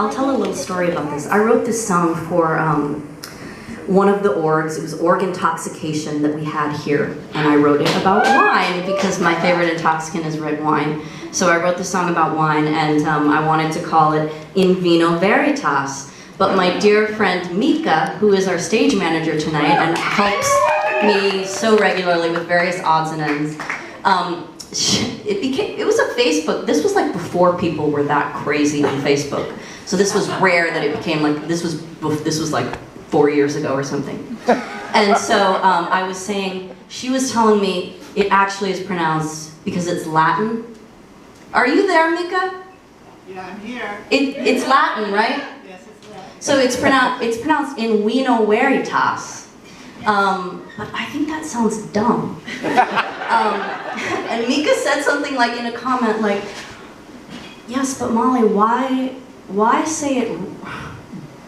I'll tell a little story about this. I wrote this song for one of the orgs. It was org intoxication that we had here, and I wrote it about wine because my favorite intoxicant is red wine. So I wrote the song about wine, and I wanted to call it In Vino Veritas. But my dear friend Mika, who is our stage manager tonight and helps me so regularly with various odds and ends, it was a Facebook. This was like before people were that crazy on Facebook. So this was rare that it became like, this was like 4 years ago or something. And so I was saying, she was telling me it actually is pronounced, because it's Latin. Are you there, Mika? Yeah, I'm here. It's Latin, right? Yes, it's Latin. So it's pronounced In Vino Veritas. But I think that sounds dumb. And Mika said something like in a comment like, yes, but Molly, why say it?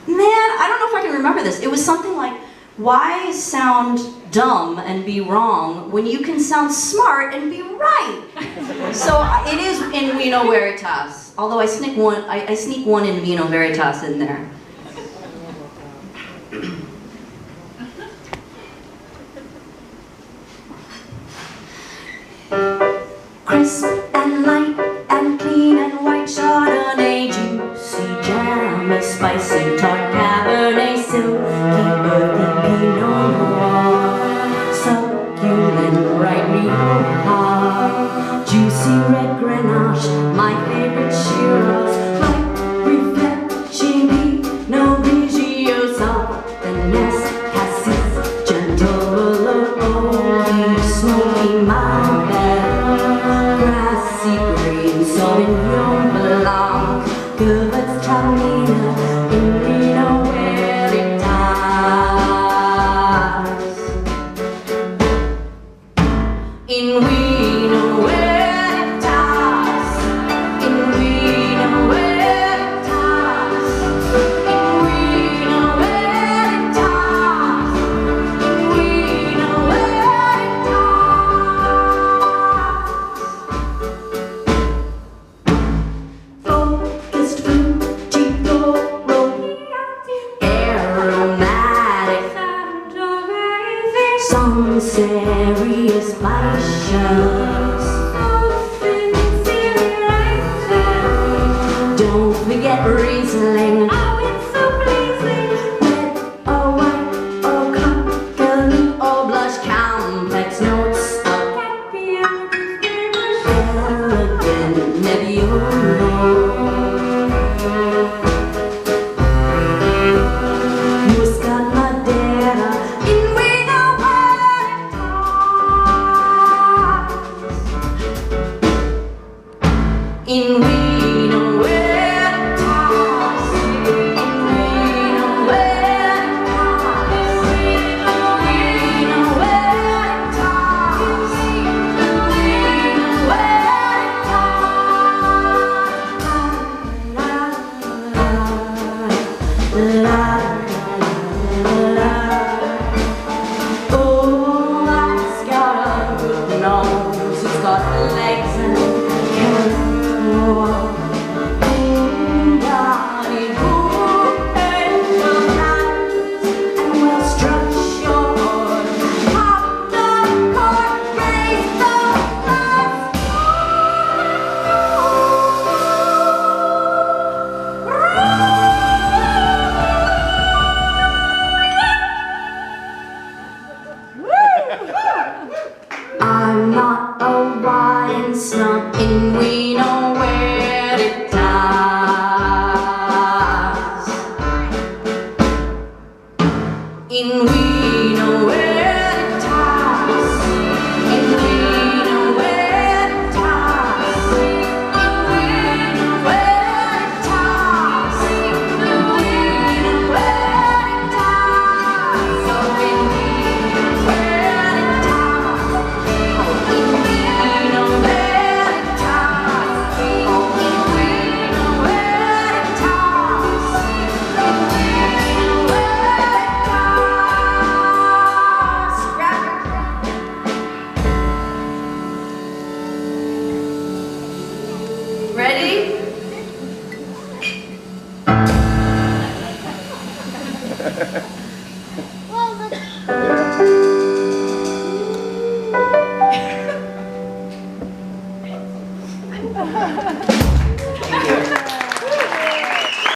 Man, I don't know if I can remember this. It was something like, why sound dumb and be wrong when you can sound smart and be right? So it is In Vino Veritas. Although I sneak one In Vino Veritas in there. Crisp and light and clean and white Chardonnay, juicy, jammy, spicy, tart Cabernet, silky, earthy Pinot Noir, succulent, bright Rioja, juicy red Grenache, my favorite Shiraz, light, refreshing Pinot Grigio, soft and Cassis, gentle, oldie, smoky, mild, grassy green, Sauvignon Blanc, Gewürztraminer, In Vino Veritas. In Vino Veritas, In Vino Veritas, In Vino Veritas, In Vino Veritas. Focused, fruity, floral, aromatic, some serious passions. Don't forget Riesling. Red or white or cocktail or blush, complex notes of elegant Nebbiolo. Muscat Madeira, In Vino Veritas. In Vino Veritas. In Well, let's...